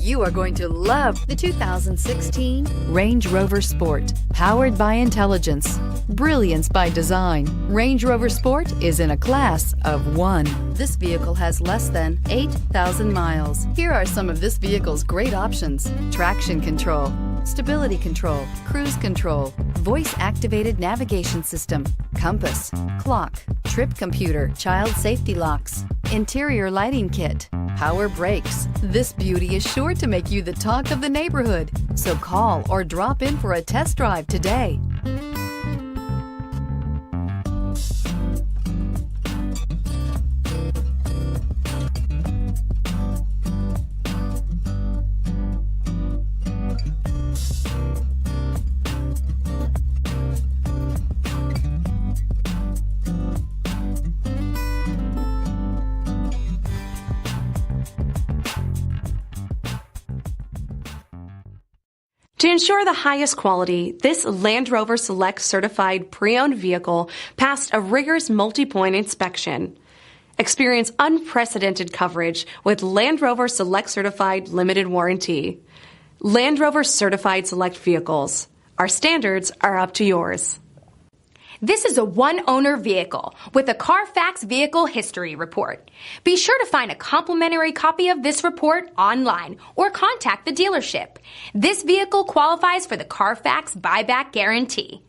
You are going to love the 2016 Range Rover Sport. Powered by intelligence, brilliance by design, Range Rover Sport is in a class of one. This vehicle has less than 8,000 miles. Here are some of this vehicle's great options: traction control, stability control, cruise control, voice-activated navigation system, compass, clock, trip computer, child safety locks, interior lighting kit, power brakes. This beauty is sure to make you the talk of the neighborhood. So call or drop in for a test drive today. To ensure the highest quality, this Land Rover Select certified pre-owned vehicle passed a rigorous multi-point inspection. Experience unprecedented coverage with Land Rover Select certified limited warranty. Land Rover certified select vehicles. Our standards are up to yours. This is a one-owner vehicle with a CARFAX Vehicle History Report. Be sure to find a complimentary copy of this report online or contact the dealership. This vehicle qualifies for the CARFAX Buyback Guarantee.